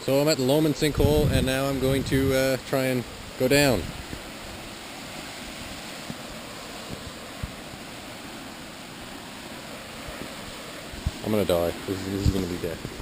So I'm at the Lomond Sinkhole, and now I'm going to try and go down. I'm gonna die. This is gonna be death.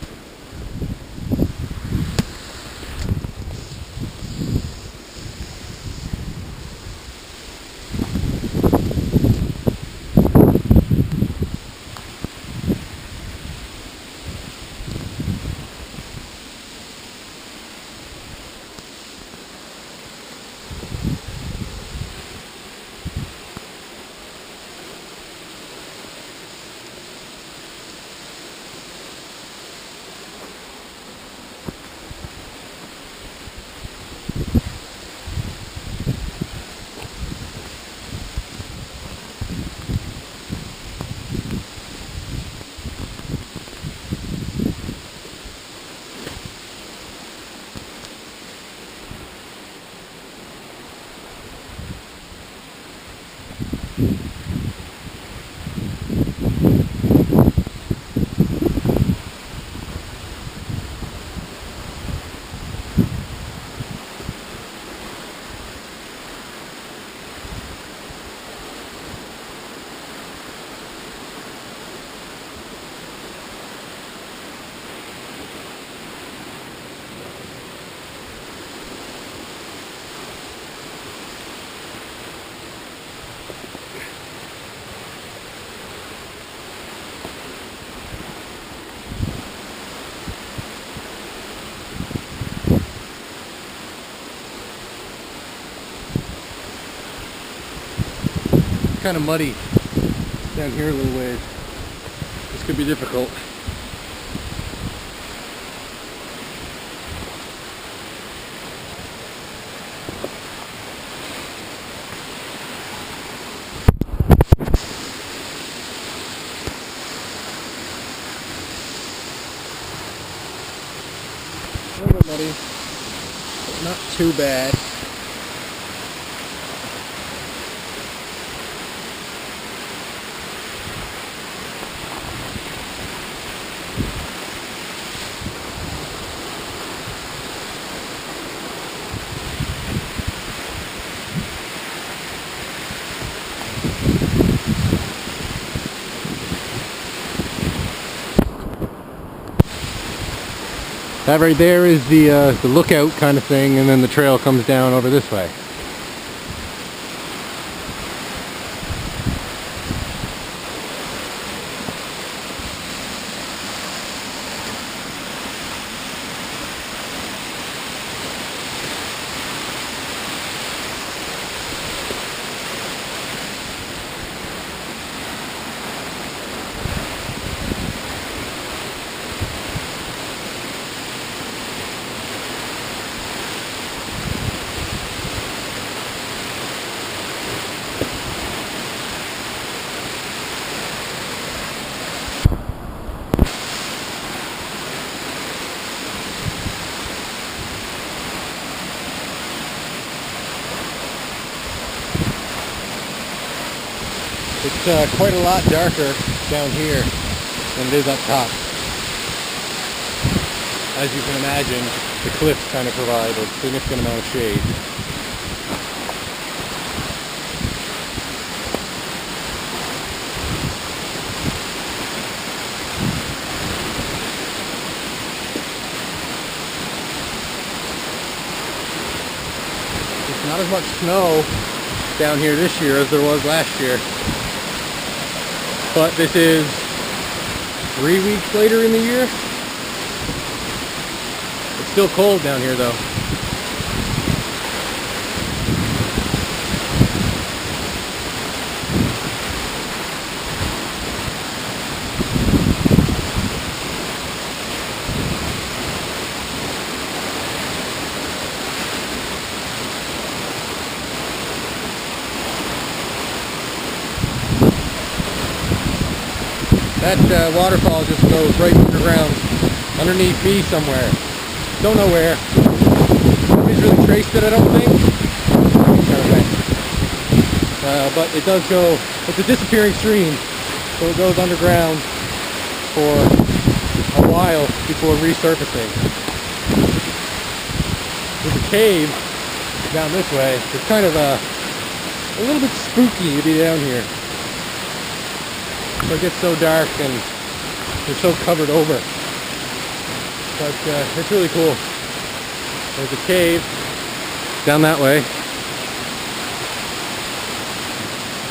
Kind of muddy down here a little ways. This could be difficult. A little bit muddy, but not too bad. That right there is the lookout kind of thing, and then the trail comes down over this way. It's quite a lot darker down here than it is up top. As you can imagine, the cliffs kind of provide a significant amount of shade. There's not as much snow down here this year as there was last year. But this is 3 weeks later in the year. It's still cold down here though. That waterfall just goes right underground, underneath me somewhere. Don't know where. Nobody's really traced it, I don't think. But it does go, it's a disappearing stream, so it goes underground for a while before resurfacing. There's a cave down this way. It's kind of a little bit spooky to be down here. So it gets so dark and you're so covered over. But it's really cool. There's a cave down that way.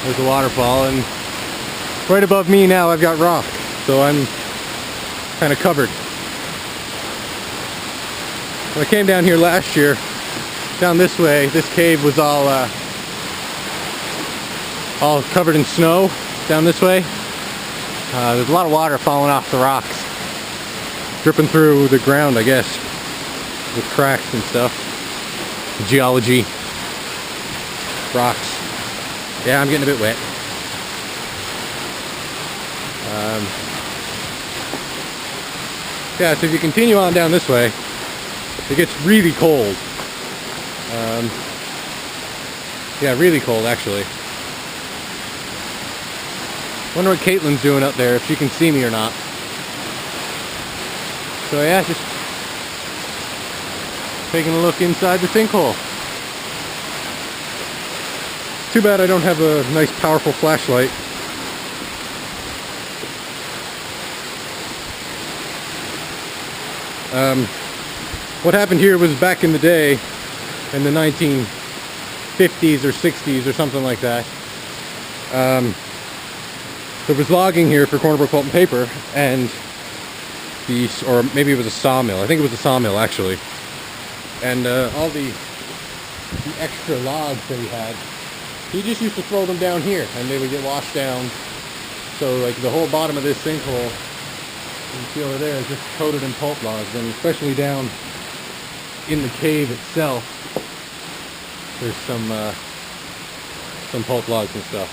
There's a waterfall, and right above me now I've got rock, so I'm kind of covered. When I came down here last year, down this way, this cave was all covered in snow down this way. There's a lot of water falling off the rocks, dripping through the ground, I guess, with cracks and stuff. Geology, rocks. Yeah, I'm getting a bit wet. Yeah, so if you continue on down this way, it gets really cold. Yeah, really cold actually. Wonder what Caitlin's doing up there, if she can see me or not. So yeah, just taking a look inside the sinkhole. Too bad I don't have a nice powerful flashlight. What happened here was back in the day, in the 1950s or 60s or something like that. There was logging here for Corner Brook Pulp and Paper, and or maybe it was a sawmill. I think it was a sawmill actually. And all the extra logs that he had, he just used to throw them down here, and they would get washed down. So like the whole bottom of this sinkhole, you can see over there, is just coated in pulp logs, and especially down in the cave itself, there's some pulp logs and stuff.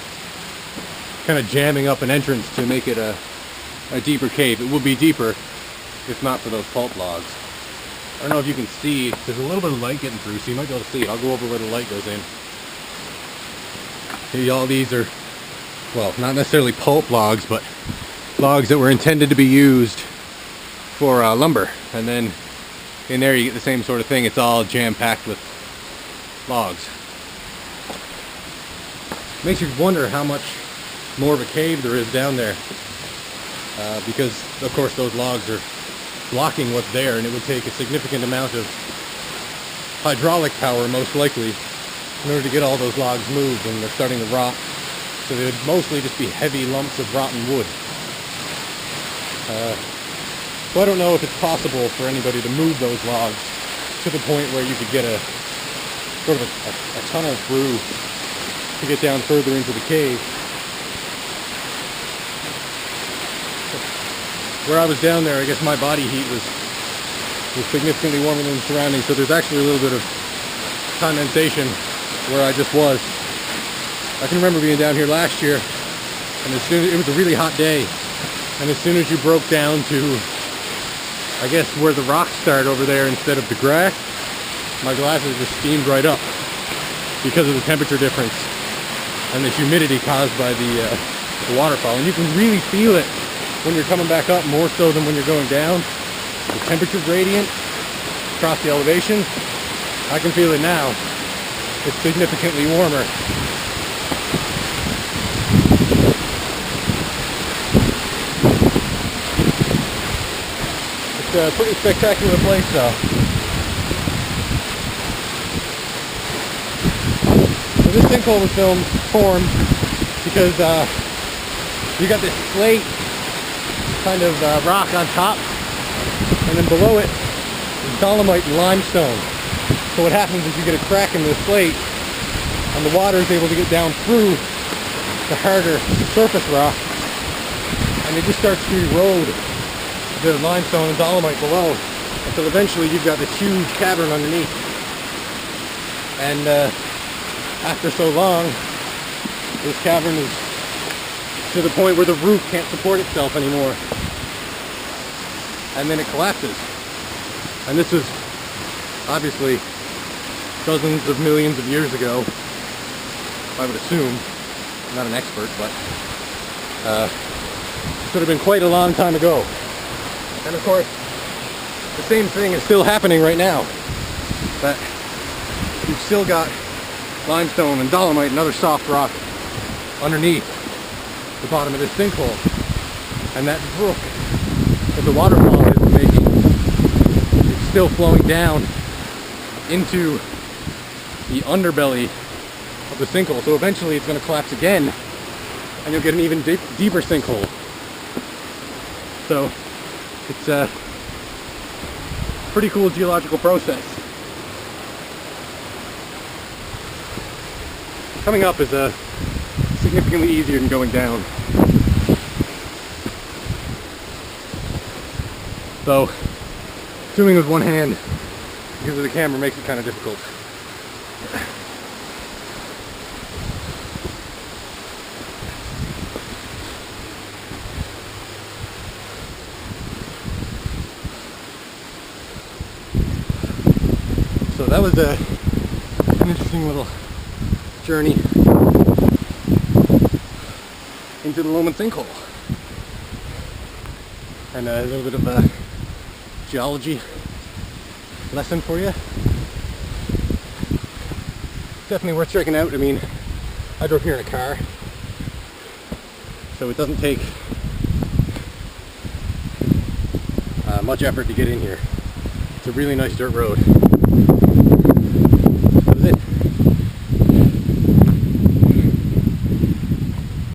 Kind of jamming up an entrance to make it a deeper cave. It would be deeper if not for those pulp logs. I don't know if you can see, there's a little bit of light getting through, so you might be able to see it. I'll go over where the light goes in. See, all these are, well, not necessarily pulp logs, but logs that were intended to be used for lumber. And then in there you get the same sort of thing. It's all jam-packed with logs. Makes you wonder how much more of a cave there is down there. Because, of course, those logs are blocking what's there, and it would take a significant amount of hydraulic power, most likely, in order to get all those logs moved, and they're starting to rot. So they would mostly just be heavy lumps of rotten wood. So I don't know if it's possible for anybody to move those logs to the point where you could get a sort of a tunnel through to get down further into the cave. Where I was down there, I guess my body heat was significantly warmer than the surroundings, so there's actually a little bit of condensation where I just was. I can remember being down here last year, and it was a really hot day, and as soon as you broke down to, I guess, where the rocks start over there instead of the grass, my glasses just steamed right up because of the temperature difference and the humidity caused by the waterfall. And you can really feel it when you're coming back up, more so than when you're going down. The temperature gradient across the elevation, I can feel it now. It's significantly warmer. It's a pretty spectacular place though. So this sinkhole was formed because you got this slate kind of rock on top, and then below it is dolomite and limestone. So what happens is you get a crack in the slate, and the water is able to get down through the harder surface rock, and it just starts to erode the limestone and dolomite below, until eventually you've got this huge cavern underneath. And after so long, this cavern is to the point where the roof can't support itself anymore, and then it collapses. And this is obviously dozens of millions of years ago, I would assume. I'm not an expert, but it could have been quite a long time ago. And of course, the same thing is still happening right now. That you've still got limestone and dolomite and other soft rock underneath the bottom of this sinkhole. And that brook that the waterfall is making is still flowing down into the underbelly of the sinkhole. So eventually it's going to collapse again and you'll get an even deeper sinkhole. So it's a pretty cool geological process. Coming up is significantly easier than going down. So, swimming with one hand because of the camera makes it kind of difficult. So that was an interesting little journey into the Lomond Sinkhole. And a little bit of a geology lesson for you. Definitely worth checking out. I mean, I drove here in a car, so it doesn't take much effort to get in here. It's a really nice dirt road.